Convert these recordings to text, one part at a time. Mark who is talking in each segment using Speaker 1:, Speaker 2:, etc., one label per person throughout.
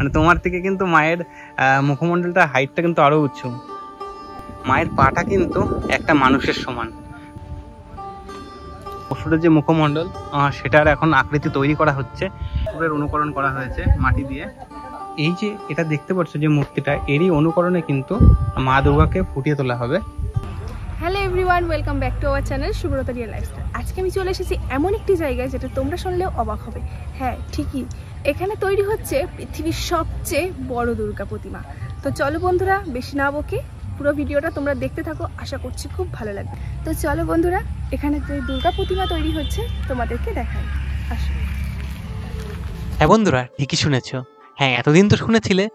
Speaker 1: মানে তোমার থেকে কিন্তু মায়ের মুখমণ্ডলটা হাইটটা কিন্তু আরো উঁচু। মায়ের পাটা কিন্তু একটা মানুষের সমান। পশুরের যে মুখমণ্ডল সেটার এখন আকৃতি তৈরি করা হচ্ছে, পশুরের অনুকরণ করা হয়েছে মাটি দিয়ে। এই যে এটা দেখতে পাচ্ছ যে মূর্তিটা, এরই অনুকরণে কিন্তু মা দুর্গাকে ফুটিয়ে তোলা হবে।
Speaker 2: Hello everyone, welcome back to our channel Subrata real lifestyle. আজকে আমি চলে এসেছি এমন একটি জায়গায় যেটা তোমরা শুনলেও অবাক হবে। হ্যাঁ ঠিকই, এখানে তৈরি হচ্ছে পৃথিবীর সবচেয়ে বড় দুর্গা প্রতিমা। তো চলো বন্ধুরা, বেশি না বকে পুরো ভিডিওটা তোমরা দেখতে থাকো, আশা করছি খুব ভালো লাগবে। তো চলো বন্ধুরা, এখানে যে দুর্গা প্রতিমা তৈরি হচ্ছে তোমাদেরকে দেখাই, আসো।
Speaker 1: হ্যাঁ বন্ধুরা, ঠিকই শুনেছ। হ্যাঁ, এতদিন তো শুনেছিলে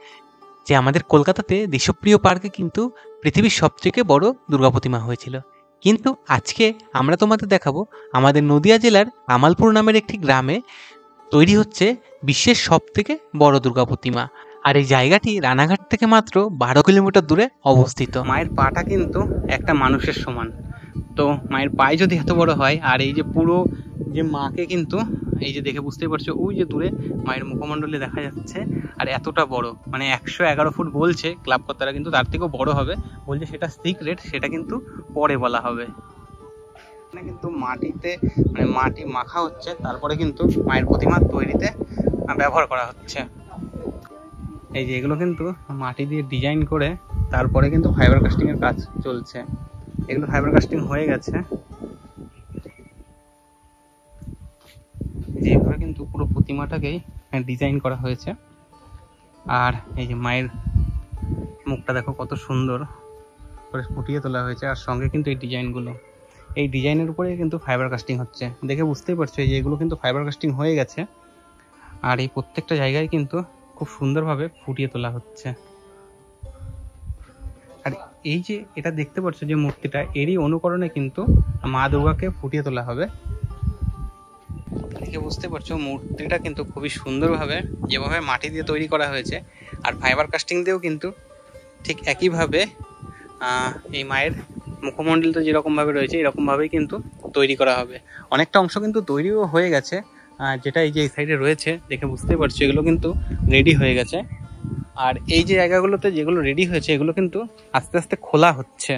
Speaker 1: যে আমাদের কলকাতাতে দেশপ্রিয় পার্কে কিন্তু পৃথিবীর সবথেকে বড় দুর্গা প্রতিমা হয়েছিল। কিন্তু আজকে আমরা তোমাদের দেখাবো আমাদের নদিয়া জেলার আমালপুর নামের একটি গ্রামে তৈরি হচ্ছে বিশ্বের সবথেকে বড় দুর্গা প্রতিমা। আর এই জায়গাটি রানাঘাট থেকে মাত্র 12 কিলোমিটার দূরে অবস্থিত। মায়ের পাটা কিন্তু একটা মানুষের সমান। তো মায়ের পায়ে যদি এত বড় হয়, আর এই যে পুরো যে মাকে কিন্তু এই যে দেখে বুঝতেই পারছো, ওই যে দূরে মায়ের মুখমণ্ডলে দেখা যাচ্ছে, আর এতটা বড়, মানে 111 ফুট বলছে ক্লাব কর্তারা, কিন্তু তার থেকেও বড় হবে বলছে। সেটা সিক্রেট, সেটা কিন্তু পরে বলা হবে। এখানে কিন্তু মাটিতে মানে মাটি মাখা হচ্ছে, তারপরে কিন্তু মায়ের প্রতিমা তৈরিতে ব্যবহার করা হচ্ছে। এই যে এগুলো কিন্তু মাটি দিয়ে ডিজাইন করে তারপরে কিন্তু ফাইবার কাস্টিং এর কাজ চলছে। এগুলো ফাইবার কাস্টিং হয়ে গেছে। যেভাবে কিন্তু পুরো প্রতিমাটাকেই ডিজাইন করা হয়েছে। আর এই যে মায়ের মুখটা দেখো কত সুন্দর করে ফুটিয়ে তোলা হয়েছে, আর সঙ্গে কিন্তু এই ডিজাইনগুলো, এই ডিজাইনের উপরে কিন্তু ফাইবার কাস্টিং হচ্ছে। দেখে বুঝতেই পারছো এই যে এগুলো কিন্তু ফাইবার কাস্টিং হয়ে গেছে, আর এই প্রত্যেকটা জায়গায় কিন্তু খুব সুন্দরভাবে ফুটিয়ে তোলা হচ্ছে। আর এই যে এটা দেখতে পাচ্ছ যে মূর্তিটা, এরই অনুকরণে কিন্তু মা দুর্গাকে ফুটিয়ে তোলা হবে। দেখে বুঝতে পারছো মূর্তিটা কিন্তু খুবই সুন্দরভাবে যেভাবে মাটি দিয়ে তৈরি করা হয়েছে, আর ফাইবার কাস্টিং দিয়েও কিন্তু ঠিক একইভাবে এই মায়ের মুখমণ্ডলটা যেরকমভাবে রয়েছে এরকমভাবেই কিন্তু তৈরি করা হবে। অনেকটা অংশ কিন্তু তৈরিও হয়ে গেছে, যেটা এই যে এই সাইডে রয়েছে দেখে বুঝতেই পারছো এগুলো কিন্তু রেডি হয়ে গেছে। আর এই যে জায়গাগুলোতে যেগুলো রেডি হয়েছে এগুলো কিন্তু আস্তে আস্তে খোলা হচ্ছে।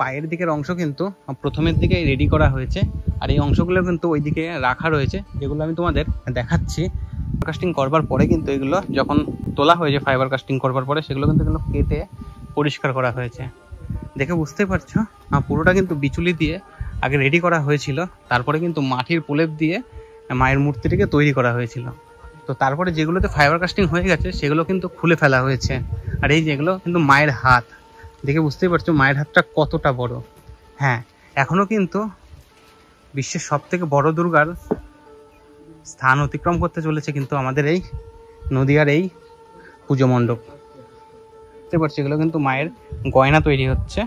Speaker 1: পায়ের দিকের অংশ কিন্তু প্রথমের দিকে রেডি করা হয়েছে, আর এই অংশগুলো কিন্তু ওই দিকে রাখা রয়েছে, যেগুলো আমি তোমাদের দেখাচ্ছি। কাস্টিং করবার পরে কিন্তু এগুলো যখন তোলা হয়েছে ফাইবার কাস্টিং করবার পরে, সেগুলো কিন্তু এগুলো কেটে পরিষ্কার করা হয়েছে। দেখে বুঝতেই পারছো পুরোটা কিন্তু বিচুলি দিয়ে আগে রেডি করা হয়েছিল, তারপরে কিন্তু মাটির প্রলেপ দিয়ে মায়ের মূর্তিটিকে তৈরি করা হয়েছিল। তো তারপরে যেগুলোতে ফাইবার কাস্টিং হয়ে গেছে সেগুলো কিন্তু খুলে ফেলা হয়েছে। আর এই যেগুলো কিন্তু মায়ের হাত, দেখে বুঝতেই পারছো মায়ের হাতটা কতটা বড়। হ্যাঁ, এখনো কিন্তু বিশ্বের সবথেকে বড় দুর্গার স্থান অতিক্রম করতে চলেছে কিন্তু আমাদের এই নদিয়ার এই পুজো মণ্ডপ। বুঝতে পারছি এগুলো কিন্তু মায়ের গয়না তৈরি হচ্ছে,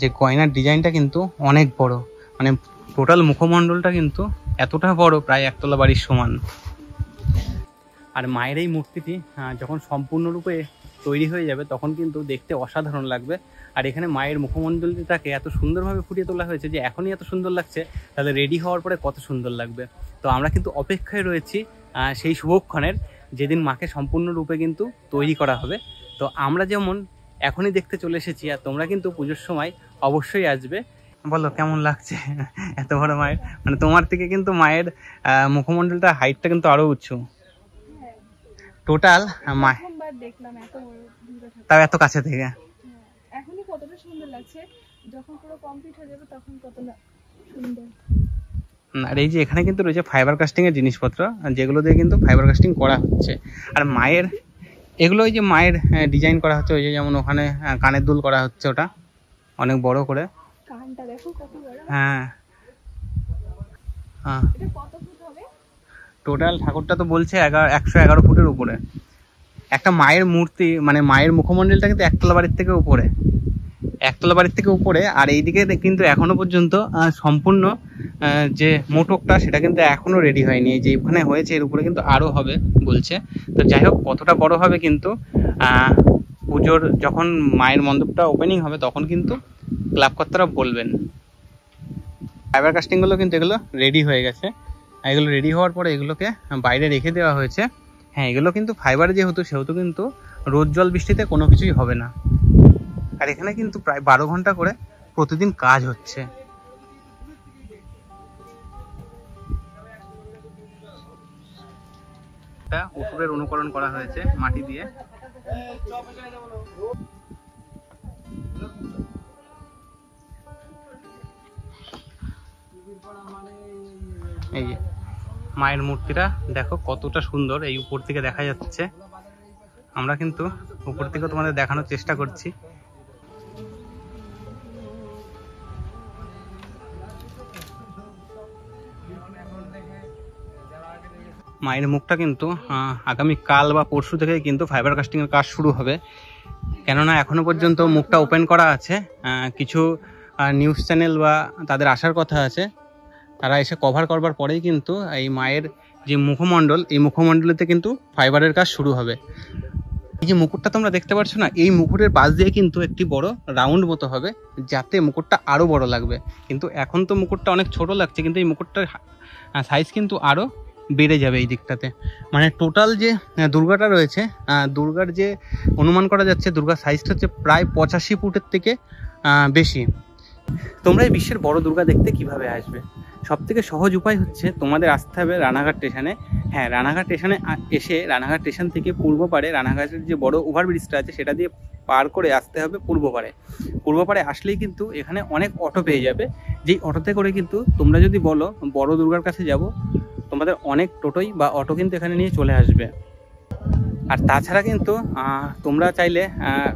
Speaker 1: যে গয়নার ডিজাইনটা কিন্তু অনেক বড়, মানে টোটাল মুখমণ্ডলটা কিন্তু এতটা বড়, প্রায় একতলা বাড়ির সমান। আর মায়ের এই মূর্তিটি যখন সম্পূর্ণরূপে তৈরি হয়ে যাবে তখন কিন্তু দেখতে অসাধারণ লাগবে। আর এখানে মায়ের মুখমণ্ডলটাকে এত সুন্দরভাবে ফুটিয়ে তোলা হয়েছে যে এখনই এত সুন্দর লাগছে, তাহলে রেডি হওয়ার পরে কত সুন্দর লাগবে। তো আমরা কিন্তু অপেক্ষায় রয়েছি সেই শুভক্ষণের, যেদিন মাকে সম্পূর্ণরূপে কিন্তু তৈরি করা হবে। তো আমরা যেমন এখনই দেখতে চলে এসেছি, আর তোমরা কিন্তু পুজোর সময় অবশ্যই আসবে। বলো কেমন লাগছে এত বড় মায়ের, মানে তোমার থেকে কিন্তু মায়ের মুখমণ্ডলটা হাইটটা কিন্তু আরো উঁচু। টোটাল তাও এত কাছে থেকে
Speaker 2: এখনই কতটা সুন্দর লাগছে, যখন পুরো কমপ্লিট হয়ে যাবে তখন কতটা সুন্দর।
Speaker 1: আর এই যে এখানে কিন্তু রয়েছে ফাইবার কাস্টিং এর জিনিসপত্র, যেগুলো দিয়ে কিন্তু ফাইবার কাস্টিং করা হচ্ছে। আর মায়ের এগুলো ওই যে মায়ের ডিজাইন করা হচ্ছে, ওই যে যেমন ওখানে কানের দুল করা হচ্ছে, ওটা অনেক বড় করে
Speaker 2: কানটা দেখো কত বড়।
Speaker 1: হ্যাঁ হ্যাঁ,
Speaker 2: এটা কত ফুট হবে
Speaker 1: টোটাল ঠাকুরটা তো বলছে 111 ফুটের উপরে। একটা মায়ের মূর্তি, মানে মায়ের মুখমণ্ডলটা কিন্তু একতলা বাড়ির থেকে উপরে, একতলা বাড়ির থেকে উপরে। আর এইদিকে কিন্তু এখনো পর্যন্ত সম্পূর্ণ যে মোটকটা সেটা কিন্তু এখনো রেডি হয়নি, এই যে এখানে হয়েছে এর উপরে কিন্তু আরো হবে বলছে। তো যাই হোক, কতটা বড় হবে কিন্তু পুজোর যখন মায়ের মণ্ডপটা ওপেনিং হবে তখন কিন্তু ক্লাব কর্তারা বলবেন। ফাইবার কাস্টিংগুলো কিন্তু এগুলো রেডি হয়ে গেছে, এগুলো রেডি হওয়ার পরে এগুলোকে বাইরে রেখে দেওয়া হয়েছে। হ্যাঁ, এগুলো কিন্তু ফাইবার যেহেতু সেহেতু কিন্তু রোদ জল বৃষ্টিতে কোনো কিছুই হবে না। আর এখানে কিন্তু প্রায় 12 ঘন্টা করে প্রতিদিন কাজ হচ্ছে। এটা ওষুধের অনুকরণ করা হয়েছে মাটি দিয়ে। এই যে মায়ের মূর্তিটা দেখো কতটা সুন্দর, এই উপর থেকে দেখা যাচ্ছে। আমরা কিন্তু উপর থেকে তোমাদের দেখানোর চেষ্টা করছি। মায়ের মুখটা কিন্তু আগামী কাল বা পরশু থেকে কিন্তু ফাইবার কাস্টিং এর কাজ শুরু হবে, কেননা এখনো পর্যন্ত মুখটা ওপেন করা আছে। কিছু নিউজ চ্যানেল বা তাদের আসার কথা আছে, তারা এসে কভার করবার পরেই কিন্তু এই মায়ের যে মুখমণ্ডল, এই মুখমণ্ডলেতে কিন্তু ফাইবারের কাজ শুরু হবে। এই যে মুকুটটা তোমরা দেখতে পাচ্ছ না, এই মুকুটের পাশ দিয়ে কিন্তু একটি বড় রাউন্ড মতো হবে, যাতে মুকুটটা আরো বড় লাগবে। কিন্তু এখন তো মুকুটটা অনেক ছোট লাগছে, কিন্তু এই মুকুটটার সাইজ কিন্তু আরো বেড়ে যাবে এই দিকটাতে। মানে টোটাল যে দুর্গাটা রয়েছে, দুর্গার যে অনুমান করা যাচ্ছে দুর্গার সাইজটা হচ্ছে প্রায় 85 ফুটের থেকে বেশি। তোমরা এই বিশ্বের বড় দুর্গা দেখতে কিভাবে আসবে? সব থেকে সহজ উপায় হচ্ছে তোমাদের আসতে হবে রানাঘাট স্টেশনে। হ্যাঁ, রানাঘাট স্টেশনে এসে রানাঘাট স্টেশন থেকে পূর্ব পারে রানাঘাটের যে বড় ওভারব্রিজটা আছে সেটা দিয়ে পার করে আসতে হবে পূর্ব পারে। পূর্ব পারে আসলেই কিন্তু এখানে অনেক অটো পেয়ে যাবে, যেই অটোতে করে কিন্তু তোমরা যদি বলো বড় দুর্গার কাছে যাব, তোমাদের অনেক টোটোই বা অটো কিন্তু এখানে নিয়ে চলে আসবে। আর তাছাড়া কিন্তু তোমরা চাইলে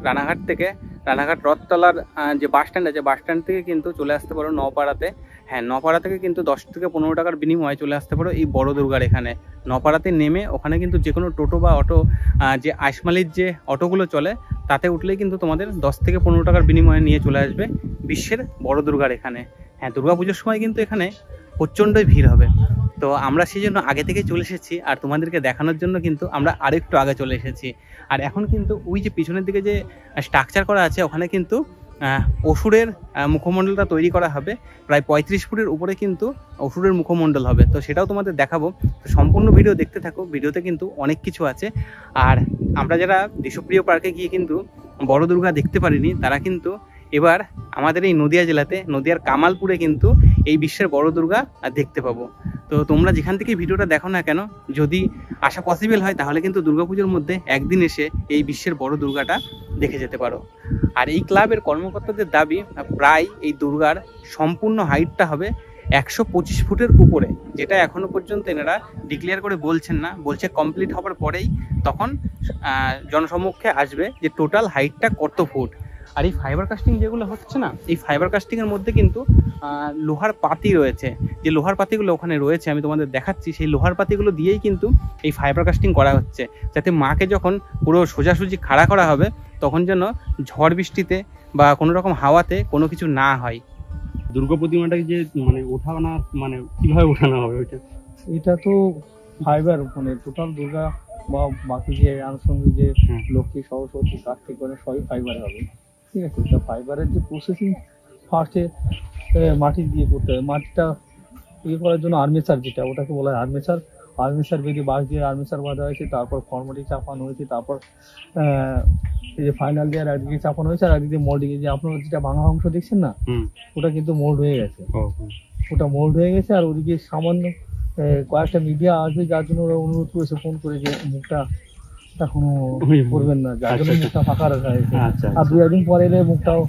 Speaker 1: রানাঘাট থেকে রানাঘাট রথতলার যে বাস স্ট্যান্ড আছে, বাস স্ট্যান্ড থেকে কিন্তু চলে আসতে পারো নপাড়াতে। হ্যাঁ, নপাড়া থেকে কিন্তু 10 থেকে 15 টাকার বিনিময়ে চলে আসতে পারো এই বড় দুর্গার এখানে। নপাড়াতে নেমে ওখানে কিন্তু যে কোনো টোটো বা অটো, যে আইসমালির যে অটোগুলো চলে তাতে উঠলেই কিন্তু তোমাদের 10 থেকে 15 টাকার বিনিময়ে নিয়ে চলে আসবে বিশ্বের বড় দুর্গার এখানে। হ্যাঁ, দুর্গাপুজোর সময় কিন্তু এখানে প্রচণ্ডই ভিড় হবে। তো আমরা সেই জন্য আগে থেকে চলে এসেছি, আর তোমাদেরকে দেখানোর জন্য কিন্তু আমরা আরেকটু আগে চলে এসেছি। আর এখন কিন্তু ওই যে পিছনের দিকে যে স্ট্রাকচার করা আছে ওখানে কিন্তু অসুরের মুখমণ্ডলটা তৈরি করা হবে। প্রায় 35 ফুটের উপরে কিন্তু অসুরের মুখমণ্ডল হবে, তো সেটাও তোমাদের দেখাবো। তো সম্পূর্ণ ভিডিও দেখতে থাকো, ভিডিওতে কিন্তু অনেক কিছু আছে। আর আমরা যারা দেশপ্রিয় পার্কে গিয়ে কিন্তু বড় দুর্গা দেখতে পারিনি, তারা কিন্তু এবার আমাদের এই নদিয়া জেলাতে নদিয়ার কামালপুরে কিন্তু এই বিশ্বের বড় দুর্গা দেখতে পাবো। তো তোমরা যেখান থেকে ভিডিওটা দেখো না কেন, যদি আসা পসিবল হয় তাহলে কিন্তু দুর্গাপুজোর মধ্যে একদিন এসে এই বিশ্বের বড় দুর্গাটা দেখে যেতে পারো। আর এই ক্লাবের কর্মকর্তাদের দাবি প্রায় এই দুর্গার সম্পূর্ণ হাইটটা হবে 125 ফুটের উপরে, যেটা এখনো পর্যন্ত এনারা ডিক্লেয়ার করে বলছেন না। বলছে কমপ্লিট হওয়ার পরেই তখন জনসমক্ষে আসবে যে টোটাল হাইটটা কত ফুট। আর এই ফাইবার কাস্টিং যেগুলো হচ্ছে না, এই ফাইবার কাস্টিংয়ের মধ্যে কিন্তু লোহার পাতি রয়েছে। যে লোহার পাতিগুলো ওখানে রয়েছে আমি তোমাদের দেখাচ্ছি, সেই লোহার পাতিগুলো দিয়েই কিন্তু এই ফাইবার কাস্টিং করা হচ্ছে, যাতে মাকে যখন পুরো সোজাসুজি খাড়া করা হবে তখন যেন ঝড় বৃষ্টিতে বা কোনো রকম হাওয়াতে কোনো কিছু না হয়।
Speaker 3: দুর্গা প্রতিমাটাকে যে মানে ওঠানো, মানে কিভাবে ওঠানো হবে ওইটা?
Speaker 4: এটা তো ফাইবার, মানে টোটাল দুর্গা বা বাকি যে আনুষঙ্গিক যে লক্ষ্মী সরস্বতী কার্তিক গণেশ সবই ফাইবারে হবে, ঠিক আছে। তো ফাইবারের যে প্রসেসিং ফার্স্টে মাটি দিয়ে করতে হবে। মাটিটা ইয়ে করার জন্য আর্মেচার, যেটা ওটাকে বলা হয় আর্মেচার। আর্মেচার বেরিয়ে বাঁশ দিয়ে আর্মেচার বাঁধা হয়েছে, তারপর ফর্মাটি চাপানো হয়েছে, তারপর এই যে ফাইনাল দেওয়ার একদিকে চাপানো হয়েছে, আর একদিকে মোল্ডিং, যে আপনারা যেটা ভাঙা অংশ দেখছেন না, ওটা কিন্তু মোল্ড হয়ে গেছে। ওটা মোল্ড হয়ে গেছে। আর ওদিকে সামান্য কয়েকটা মিডিয়া আসবে, যার জন্য ওরা অনুরোধ করেছে ফোন করে যে মুখটা এখনো করবেন না, যার জন্য মুখটা ফাঁকা রাখা হয়েছে। আর 2 একদিন পরে এলে মুখটাও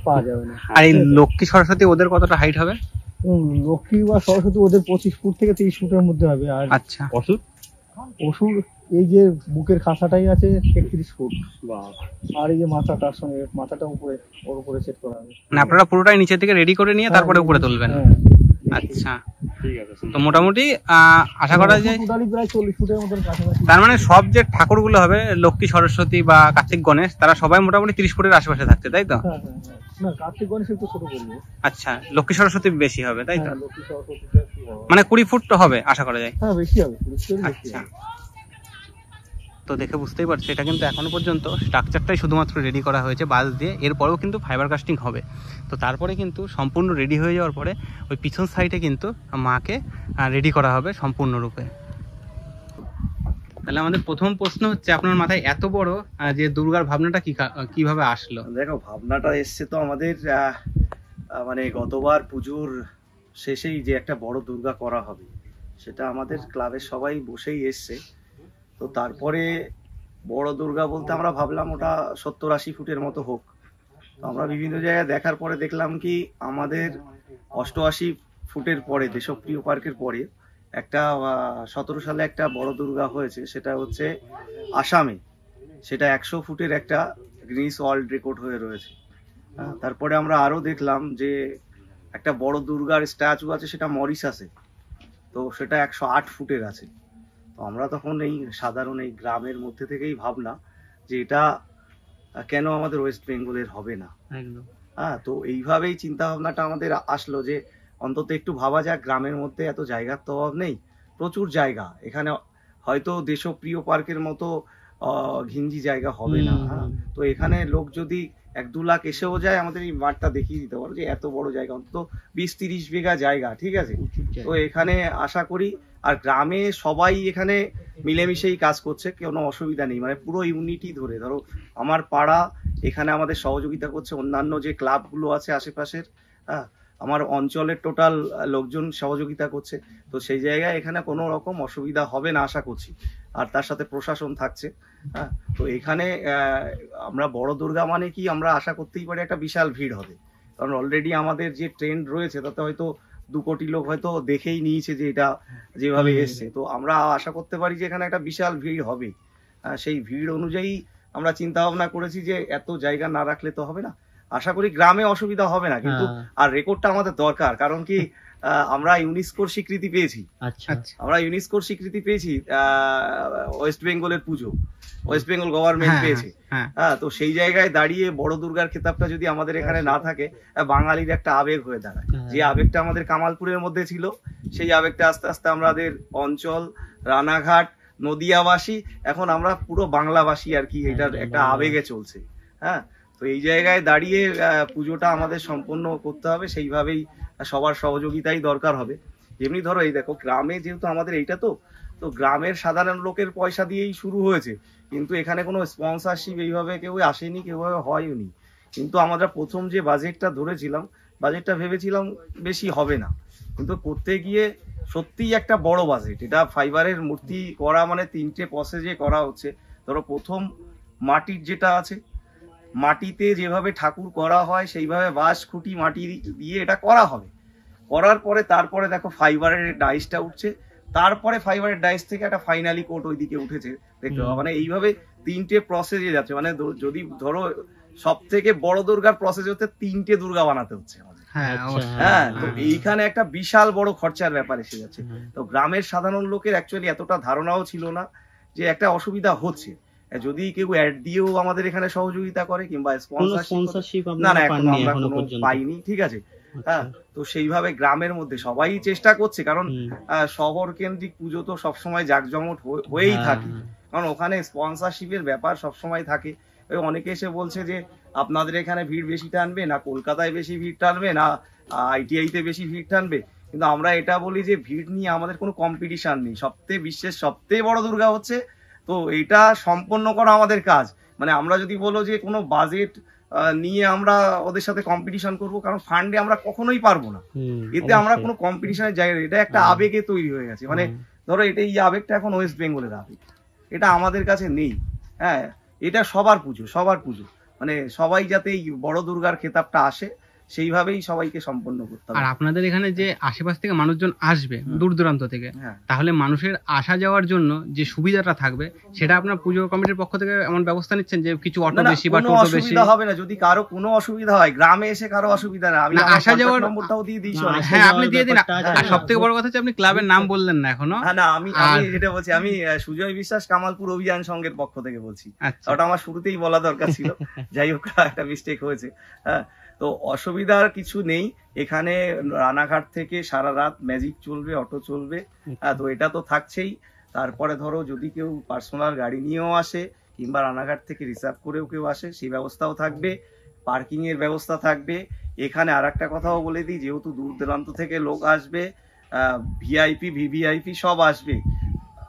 Speaker 4: পাওয়া যাবে না।
Speaker 1: আর এই লক্ষ্মী সরস্বতী ওদের কতটা হাইট হবে?
Speaker 4: লক্ষ্মী বা সরস্বতী ওদের 25 ফুট থেকে 30 ফুটের মধ্যে হবে। আর
Speaker 1: আচ্ছা,
Speaker 4: অসুর এই যে বুকের খাঁচাটাই আছে 31 ফুট, আর এই যে মাথা, তার সঙ্গে মাথাটা উপরে, ওর উপরে সেট করা হবে।
Speaker 1: মানে আপনারা পুরোটাই নিচে থেকে রেডি করে নিয়ে তারপরে উপরে তুলবেন? আচ্ছা,
Speaker 3: ঠিক আছে।
Speaker 1: তো মোটামুটি আশা করা যায়
Speaker 4: প্রায় 40 ফুটের মতন কাছাকাছি।
Speaker 1: তার মানে সব যে ঠাকুরগুলো হবে লক্ষ্মী সরস্বতী বা কার্তিক গণেশ, তারা সবাই মোটামুটি 30 ফুটের আশেপাশে থাকছে, তাই তো?
Speaker 4: না, কার্তিক গণেশ একটু ছোট করবে।
Speaker 1: আচ্ছা, লক্ষ্মী সরস্বতী বেশি হবে, তাই তো?
Speaker 4: লক্ষ্মী সরস্বতীটা একটু বড়,
Speaker 1: মানে 20 ফুট তো হবে আশা করা যায়।
Speaker 4: হ্যাঁ বেশি হবে, 20 ফুটের বেশি
Speaker 1: আচ্ছা,
Speaker 4: হবে।
Speaker 1: তো দেখে বুঝতেই পারছি এটা কিন্তু এখনো পর্যন্ত স্ট্রাকচারটাই শুধুমাত্র রেডি করা হয়েছে বাঁশ দিয়ে। এরপরেও কিন্তু ফাইবার কাস্টিং হবে। তো তারপরে কিন্তু সম্পূর্ণ রেডি হয়ে যাওয়ার পরে ওই পিছন সাইডে কিন্তু মাকে রেডি করা হবে সম্পূর্ণরূপে। তাহলে আমাদের প্রথম প্রশ্ন হচ্ছে, আপনার মাথায় এত বড় যে দুর্গার ভাবনাটা কিভাবে আসলো?
Speaker 5: দেখো, ভাবনাটা এসছে তো আমাদের মানে গতবার পুজোর শেষেই যে একটা বড় দুর্গা করা হবে, সেটা আমাদের ক্লাবের সবাই বসেই এসছে। তো তারপরে বড় দুর্গা বলতে আমরা ভাবলাম ওটা 70-80 ফুটের মতো হোক। তো আমরা বিভিন্ন জায়গায় দেখার পরে দেখলাম কি, আমাদের 88 ফুটের পরে দেশপ্রিয় পার্কের পরে একটা 17 সালে একটা বড় দুর্গা হয়েছে, সেটা হচ্ছে আসামে। সেটা 100 ফুটের একটা গ্রিনিস ওয়ার্ল্ড রেকর্ড হয়ে রয়েছে। তারপরে আমরা আরো দেখলাম যে একটা বড় দুর্গার স্ট্যাচু আছে, সেটা মরিশাসে। তো সেটা 108 ফুটের আছে। তো আমরা তখন এই সাধারণ এই গ্রামের মধ্যে থেকেই ভাবনা যে এটা কেন আমাদের ওয়েস্ট বেঙ্গলের হবে না। তো এইভাবেই চিন্তা ভাবনাটা আমাদের আসলো যে অন্তত একটু ভাবা যাক, গ্রামের মধ্যে এত জায়গার তো অভাব নেই, প্রচুর জায়গা এখানে। হয়তো দেশপ্রিয় পার্কের মতো ঘিঞ্জি জায়গা হবে না। তো এখানে লোক যদি 1-2 লাখ এসেও যায়, আমাদের এই মাঠটা দেখিয়ে দিতে পারো যে এত বড় জায়গা, অন্তত 20-30 বিঘা জায়গা, ঠিক আছে। তো এখানে আশা করি, আর গ্রামে সবাই এখানে মিলেমিশেই কাজ করছে, কোনো অসুবিধা নেই। মানে পুরো ইউনিটি ধরে, ধরো আমার পাড়া এখানে আমাদের সহযোগিতা করছে, অন্যান্য যে ক্লাবগুলো আছে আশেপাশের, আমার অঞ্চলের টোটাল লোকজন সহযোগিতা করছে। তো সেই জায়গায় এখানে কোনো রকম অসুবিধা হবে না আশা করছি। আর তার সাথে প্রশাসন থাকছে। তো এখানে আমরা বড় দুর্গা মানে কি, আমরা আশা করতেই পারি একটা বিশাল ভিড় হবে। কারণ অলরেডি আমাদের যে ট্রেন্ড রয়েছে তাতে হয়তো 2 কোটি লোক হয়তো দেখেই নিয়েছে যে এটা যেভাবে এসছে। তো আমরা আশা করতে পারি যে এখানে একটা বিশাল ভিড় হবে। সেই ভিড় অনুযায়ী আমরা চিন্তা ভাবনা করেছি যে এত জায়গা না রাখলে তো হবে না। আশা করি গ্রামে অসুবিধা হবে না, কিন্তু আর রেকর্ডটা আমাদের দরকার। কারণ কি, আমরা ইউনেস্কোর স্বীকৃতি পেয়েছি। আমরা ইউনেস্কোর স্বীকৃতি পেয়েছি ওয়েস্ট বেঙ্গলের পুজো, ওয়েস্ট বেঙ্গল গভর্নমেন্ট পেয়েছে। তো সেই জায়গায় দাঁড়িয়ে বড় দুর্গার খেতাবটা যদি আমাদের এখানে না থাকে, বাঙালির একটা আবেগ হয়ে দাঁড়ায়। যে আবেগটা আমাদের কামালপুরের মধ্যে ছিল, সেই আবেগটা আস্তে আস্তে আমাদের অঞ্চল, রানাঘাট, নদিয়াবাসী, এখন আমরা পুরো বাংলাবাসী আর কি, এটার একটা আবেগে চলছে। তো এই জায়গায় দাঁড়িয়ে পুজোটা আমাদের সম্পন্ন করতে হবে, সেইভাবেই সবার সহযোগিতাই দরকার হবে। যেমনি ধরো, এই দেখো গ্রামে যেহেতু আমাদের এইটা তো গ্রামের সাধারণ লোকের পয়সা দিয়েই শুরু হয়েছে, কিন্তু এখানে কোনো স্পন্সরশিপ এইভাবে কেউ আসেনি, কেউ হয়নি। কিন্তু আমরা প্রথম যে বাজেটটা ধরেছিলাম, বাজেটটা ভেবেছিলাম বেশি হবে না, কিন্তু করতে গিয়ে সত্যিই একটা বড় বাজেট। এটা ফাইবারের মূর্তি করা মানে 3টে প্রসেসে করা হচ্ছে। ধরো, প্রথম মাটির যেটা আছে, মাটিতে যেভাবে ঠাকুর করা হয় সেইভাবে বাঁশ খুঁটি মাটি দিয়ে এটা করা হবে। করার পরে তারপরে দেখো ফাইবারের ডাইসটা উঠছে, তারপরে ফাইবারের ডাইস থেকে একটা ফাইনালি কোট ওইদিকে উঠেছে, দেখতে পাবো। মানে এইভাবে 3টে প্রসেসে যাচ্ছে। মানে যদি ধরো সব থেকে বড় দুর্গার প্রসেস হচ্ছে 3টে দুর্গা বানাতে হচ্ছে আমাদের। তো এইখানে একটা বিশাল বড় খরচার ব্যাপার এসে যাচ্ছে। তো গ্রামের সাধারণ লোকের অ্যাকচুয়ালি এতটা ধারণাও ছিল না যে একটা অসুবিধা হচ্ছে। যদি কেউ অ্যাড দিয়েও আমাদের এখানে সহযোগিতা করে কিংবা স্পন্সরশিপ, না এখনো আমরা কোনো পাইনি, ঠিক আছে। তো সেইভাবে গ্রামের মধ্যে সবাই চেষ্টা করছে, কারণ শহর কেন্দ্রিক পুজো তো সবসময় জাঁকজমট হয়েই থাকে, কারণ ওখানে স্পন্সরশিপের ব্যাপার সবসময় থাকে। অনেকে এসে বলছে যে আপনাদের এখানে ভিড় বেশি টানবে না, কলকাতায় বেশি ভিড় টানবে না, ITI-তে বেশি ভিড় টানবে। কিন্তু আমরা এটা বলি যে ভিড় নিয়ে আমাদের কোনো কম্পিটিশন নেই। বিশ্বের সবথেকে বড় দুর্গা হচ্ছে, তো এটা সম্পন্ন করা আমাদের কাজ। মানে আমরা যদি বলো যে কোনো বাজেট নিয়ে আমরা ওদের সাথে কম্পিটিশন করব, কারণ ফান্ডে আমরা কখনোই পারবো না। এতে আমরা কোনো কম্পিটিশনের জায়গা, এটা একটা আবেগে তৈরি হয়ে গেছে। মানে ধরো, এটা এই আবেগটা এখন ওয়েস্ট বেঙ্গলের আবেগ, এটা আমাদের কাছে নেই। এটা সবার পুজো, মানে সবাই যাতে এই বড় দুর্গার খেতাবটা আসে, সেইভাবেই সবাইকে সম্পন্ন করতে হবে।
Speaker 1: আর আপনাদের এখানে যে আশেপাশ থেকে মানুষজন আসবে দূর দূরান্ত থেকে, তাহলে মানুষের আসা যাওয়ার জন্য যে সুবিধাটা থাকবে, সেটা আপনার পুজো কমিটির পক্ষ থেকে এমন ব্যবস্থা নিচ্ছেন যে কিছু অটো বেশি বা টোটো বেশি?
Speaker 5: অসুবিধা হবে না। যদি কারো কোনো অসুবিধা হয়, গ্রামে এসে কারো অসুবিধা না, আমি
Speaker 1: আসা যাওয়ার
Speaker 5: নম্বরটাও দিয়ে দিই।
Speaker 1: হ্যাঁ, আপনি দিয়ে দিন। আর সবথেকে বড় কথা হচ্ছে আপনি ক্লাবের নাম বললেন না এখনো।
Speaker 5: না, আমি যেটা বলছি, আমি সুজয় বিশ্বাস কামালপুর অভিযান সংঘের পক্ষ থেকে বলছি। ওটা আমার শুরুতেই বলা দরকার ছিল, যাই হোক একটা মিস্টেক হয়েছে। তো অসুবিধার কিছু নেই। এখানে রানাঘাট থেকে সারা রাত ম্যাজিক চলবে, অটো চলবে। তো এটা তো থাকছেই। তারপরে ধরো যদি কেউ পার্সোনাল গাড়ি নিয়েও আসে কিংবা রানাঘাট থেকে রিজার্ভ করেও কেউ আসে, সেই ব্যবস্থাও থাকবে, পার্কিং এর ব্যবস্থা থাকবে। এখানে আর একটা কথাও বলে দিই, যেহেতু দূর দূরান্ত থেকে লোক আসবে, VIP, VVIP সব আসবে।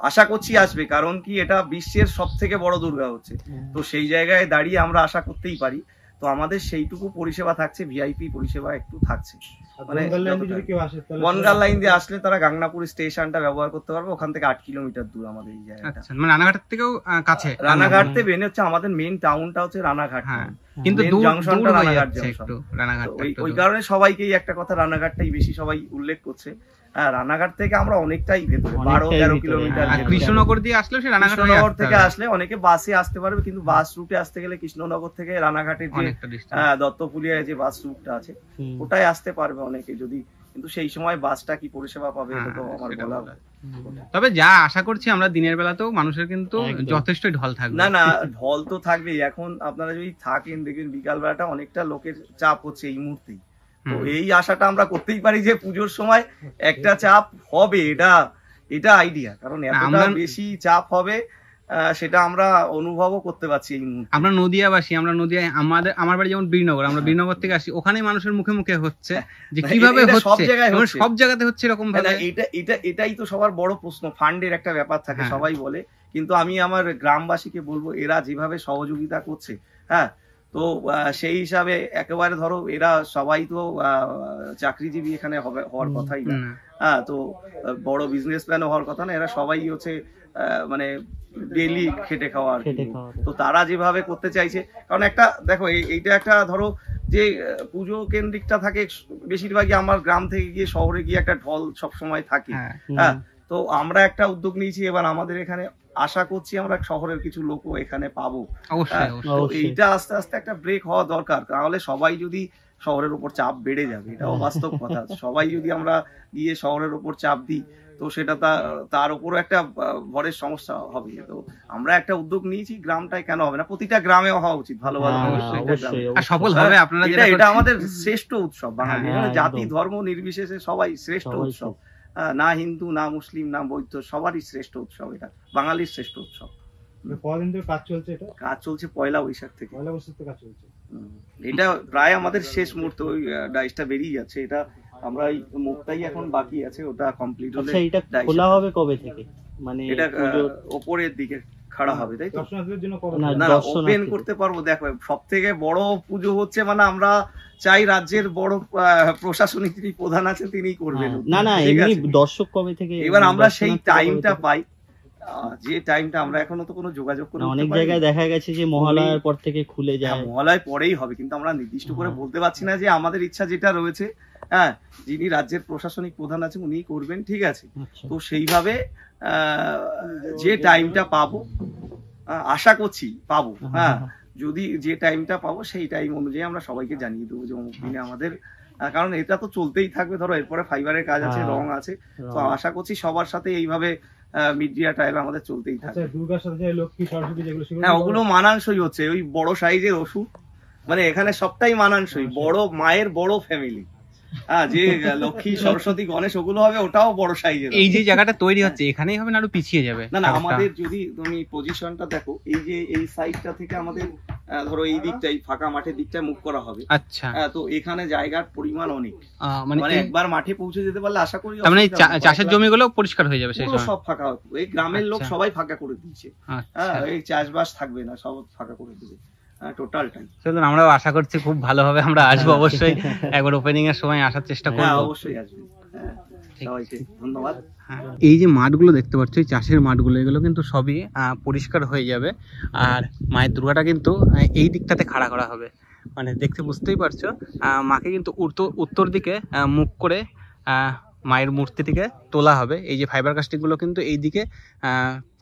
Speaker 5: আশা করছি আসবে, কারণ কি এটা বিশ্বের সব থেকে বড় দুর্গা হচ্ছে। তো সেই জায়গায় দাঁড়িয়ে আমরা আশা করতেই পারি। তো আমাদের সেইটুকু পরিষেবা থাকছে, ভিআইপি পরিষেবা একটু থাকছে। মানে বনগাঁ লাইন দিয়ে আসলে তারা গাংনাপুর স্টেশনটা ব্যবহার করতে পারবে, ওখান থেকে 8 কিলোমিটার দূর আমাদের এই জায়গাটা।
Speaker 1: মানে রানাঘাট থেকেও কাছে,
Speaker 5: রানাঘাট থেকে বেনে হচ্ছে আমাদের মেইন টাউনটা হচ্ছে রানাঘাট,
Speaker 1: কিন্তু
Speaker 5: জংশনটা রানাঘাট জংশন।
Speaker 1: একটু রানাঘাট,
Speaker 5: ওই কারণে সবাইকেই একটা কথা রানাঘাটটাই বেশি সবাই উল্লেখ করছে। হ্যাঁ, রানাঘাট থেকে আমরা অনেকটাই ভেতরে, 12-13 কিলোমিটার।
Speaker 1: কৃষ্ণনগর দিয়ে আসলেও সে রানাঘাট,
Speaker 5: কৃষ্ণনগর থেকে আসলে অনেকে বাসে আসতে পারবে, কিন্তু বাস রুটে আসতে গেলে কৃষ্ণনগর থেকে রানাঘাটের যে দত্তপুলিয়ায় যে বাস রুটটা আছে ওটাই আসতে পারবে অনেকে যদি, কিন্তু সেই সময় বাসটা কি পরিষেবা পাবে এটা তো আমার বলা।
Speaker 1: তবে যা আশা করছি আমরা দিনের বেলাতেও মানুষের কিন্তু যথেষ্ট ঢল থাকবে।
Speaker 5: না, ঢল তো থাকবেই। এখন আপনারা যদি থাকেন দেখবেন বিকাল বেলাটা অনেকটা লোকের চাপ হচ্ছে এই মুহূর্তেই। তো এই আশাটা আমরা করতেই পারি যে পুজোর সময় একটা চাপ হবে, এটা আইডিয়া, কারণ এতটা বেশি চাপ হবে সেটা আমরা অনুভবও করতে পারছি এই মুহূর্তে।
Speaker 1: আমরা নদিয়াবাসী, আমরা নদিয়ায়, আমার বাড়ি যেমন বীরনগর, আমরা বীরনগর থেকে আসি, ওখানে মানুষের মুখে মুখে হচ্ছে যে কিভাবে হচ্ছে, সব জায়গাতে হচ্ছে এরকম ভাবে।
Speaker 5: এটাই তো সবার বড় প্রশ্ন, ফান্ডের একটা ব্যাপার থাকে, সবাই বলে, কিন্তু আমি আমার গ্রামবাসীকে বলবো এরা যেভাবে সহযোগিতা করছে, হ্যাঁ, তো সেই হিসাবে একেবারে ধরো এরা সবাই তো চাকরিজীবী এখানে হওয়ার কথাই না, হ্যাঁ, তো বড় বিজনেসম্যানও হওয়ার কথা না, এরা সবাই হচ্ছে মানে ডেইলি খেটে খাওয়া আর কি। তো তারা যেভাবে করতে চাইছে, কারণ একটা দেখো এইটা একটা ধরো যে পুজো কেন্দ্রিকটা থাকে বেশিরভাগই আমার গ্রাম থেকে গিয়ে শহরে গিয়ে একটা ঢল সবসময় থাকে, হ্যাঁ, তো আমরা একটা উদ্যোগ নিয়েছি এবার আমাদের এখানে, আশা করছি আমরা শহরের কিছু লোকও এখানে পাবো। এইটা আস্তে আস্তে একটা ব্রেক হওয়া দরকার, তাহলে সবাই যদি শহরের উপর চাপ বেড়ে যাবে, এটাও বাস্তব কথা। সবাই যদি আমরা গিয়ে শহরের উপর চাপ দিই তো সেটা তার উপরও একটা ভরের সমস্যা হবে। তো আমরা একটা উদ্যোগ নিয়েছি, গ্রামটাই কেন হবে না, প্রতিটা গ্রামে হওয়া উচিত, ভালো ভালো
Speaker 1: সফল হবে আপনারা।
Speaker 5: এটা আমাদের শ্রেষ্ঠ উৎসব, বাঙালি জাতি ধর্ম নির্বিশেষে সবাই শ্রেষ্ঠ উৎসব, না হিন্দু না মুসলিম না বৌদ্ধ, সবারই শ্রেষ্ঠ উৎসব, এটা বাঙালির শ্রেষ্ঠ উৎসব।
Speaker 6: কতদিন ধরে কাজ চলছে? এটা
Speaker 5: কাজ চলছে পয়লা বৈশাখ থেকে।
Speaker 6: পয়লা বৈশাখ থেকে কাজ চলছে।
Speaker 5: এটা প্রায় আমাদের শেষ মুহূর্ত, ওই ডাইসটা বেরিয়ে যাচ্ছে, এটা আমরা এই মুখটাই এখন বাকি আছে, ওটা কমপ্লিট হলে
Speaker 7: এটা খোলা হবে কবে থেকে? মানে
Speaker 5: এটা উপরের দিকে খাড়া হবে, তাই তো?
Speaker 6: দর্শনার্থীদের জন্য কবে?
Speaker 5: না, ওপেন করতে পারবো। দেখো সবথেকে বড় পুজো হচ্ছে, মানে আমরা চাই রাজ্যের বড় প্রশাসনিক যিনি প্রধান আছেন তিনিই করবেন।
Speaker 7: না এমনি দর্শক কবে থেকে?
Speaker 5: এবার আমরা সেই টাইমটা পাই, যে টাইমটা আমরা এখনো তো কোনো যোগাযোগ করি,
Speaker 7: অনেক জায়গায় দেখা গেছে যে মহালয়ার পর থেকে খুলে যায়।
Speaker 5: মহালয়ার পরেই হবে, কিন্তু আমরা নির্দিষ্ট করে বলতে পারছি না। যে আমাদের ইচ্ছা যেটা রয়েছে, হ্যাঁ, যিনি রাজ্যের প্রশাসনিক প্রধান আছেন উনি করবেন, ঠিক আছে? তো সেইভাবে যে টাইমটা পাবো, আশা করছি পাবো, হ্যাঁ, যদি যে টাইমটা পাবো সেই টাইম অনুযায়ী আমরা সবাইকে জানিয়ে দেবো যে অমুক দিনে আমাদের, কারণ এটা তো চলতেই থাকবে। ধরো এরপরে ফাইবারের কাজ আছে, রং আছে, তো আশা করছি সবার সাথে এইভাবে মিডিয়া ট্রায়াল আমাদের চলতেই থাকে।
Speaker 6: দুর্গার সাথে লক্ষ্মী সরস্বতী যেগুলো,
Speaker 5: হ্যাঁ, ওগুলো মানানসই হচ্ছে, ওই বড় সাইজের ওষুধ, মানে এখানে সবটাই মানানসই, বড় মায়ের বড় ফ্যামিলি, যে লক্ষ্মী সরস্বতী গণেশ ওগুলো হবে, ওটাও বড় সাইজের।
Speaker 1: এই যে জায়গাটা তৈরি হচ্ছে এখানেই হবে না আরো পিছিয়ে যাবে?
Speaker 5: না, আমাদের যদি তুমি পজিশনটা দেখো, এই যে এই সাইডটা থেকে আমাদের ধরো এই দিকটাই ফাঁকা মাঠের দিকটা মুভ করা হবে।
Speaker 1: আচ্ছা,
Speaker 5: তো এখানে জায়গার পরিমাণ অনেক, মানে একবার মাঠে পৌঁছে যেতে পারলে আশা করি
Speaker 1: মানে চাষের জমিগুলো পরিষ্কার হয়ে যাবে, সেই সময়
Speaker 5: সব ফাঁকা হবে। এই গ্রামের লোক সবাই ফাঁকা করে দিয়েছে, এই চাষবাস থাকবে না, সব ফাঁকা করে দিবে টোটালটাই।
Speaker 1: আমরাও আশা করছি খুব ভালো হবে, আমরা আসবো অবশ্যই, একবার ওপেনিং এর সময় আসার চেষ্টা করবো।
Speaker 5: অবশ্যই আসবে, সবাইকে ধন্যবাদ।
Speaker 1: এই যে মাঠগুলো দেখতে পাচ্ছ, এই চাষের মাঠগুলো, এগুলো কিন্তু সবই পরিষ্কার হয়ে যাবে। আর মায়ের দুর্গাটা কিন্তু এই দিকটাতে খাড়া করা হবে, মানে দেখতে বুঝতেই পারছো, মাকে কিন্তু উত্তর দিকে মুখ করে মায়ের মূর্তিটিকে তোলা হবে। এই যে ফাইবার কাস্টিংগুলো কিন্তু এই দিকে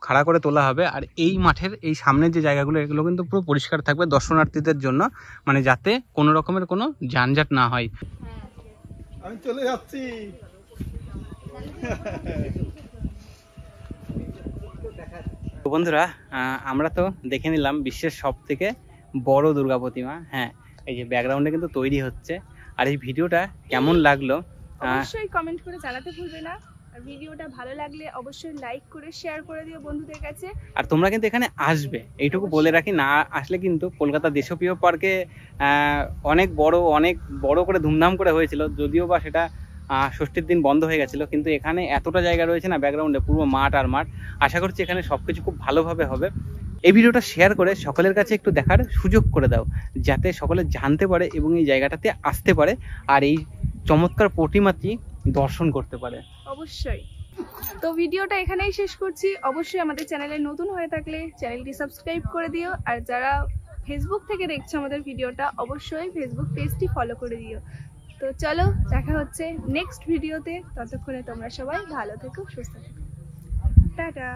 Speaker 1: খাড়া করে তোলা হবে। আর এই মাঠের এই সামনের যে জায়গাগুলো, এগুলো কিন্তু পুরো পরিষ্কার থাকবে দর্শনার্থীদের জন্য, মানে যাতে কোনো রকমের কোনো যানজট না হয়।
Speaker 6: আমি চলে যাচ্ছি।
Speaker 1: তো বন্ধুরা, আমরা তো দেখে নিলাম বিশ্বের সব থেকে বড় দুর্গা প্রতিমা। হ্যাঁ, এই যে ব্যাকগ্রাউন্ডে কিন্তু তৈরি হচ্ছে। আর এই ভিডিওটা কেমন লাগলো
Speaker 2: অবশ্যই কমেন্ট করে জানাতে ভুলবে না। আর ভিডিওটা ভালো লাগলে অবশ্যই লাইক করে শেয়ার করে দিও বন্ধুদের কাছে।
Speaker 1: আর তোমরা কিন্তু এখানে আসবে, এইটুকু বলে রাখি, না আসলে কিন্তু কলকাতা দেশপ্রিয় পার্কে অনেক বড় করে ধুমধাম করে হয়েছিল, যদিও বা সেটা ষষ্ঠীর দিন বন্ধ হয়ে গেছিলো, কিন্তু এখানে এতটা জায়গা রয়েছে না ব্যাকগ্রাউন্ডে, পুরো মাঠ আর মাঠ। আশা করছি এখানে সব কিছু খুব ভালোভাবে হবে। এই ভিডিওটা শেয়ার করে সকলের কাছে একটু দেখার সুযোগ করে দাও, যাতে সকলে জানতে পারে এবং এই জায়গাটাতে আসতে পারে আর এই চমৎকার প্রতিমাটি দর্শন করতে পারে।
Speaker 2: অবশ্যই। তো ভিডিওটা এখানেই শেষ করছি। অবশ্যই আমাদের চ্যানেলে নতুন হয়ে থাকলে চ্যানেলটি সাবস্ক্রাইব করে দিও, আর যারা ফেসবুক থেকে দেখছো আমাদের ভিডিওটা অবশ্যই ফেসবুক পেজটি ফলো করে দিও। তো চলো, দেখা হচ্ছে নেক্সট ভিডিওতে। ততক্ষণে তোমরা সবাই ভালো থেকো, সুস্থ থেকো। টাটা।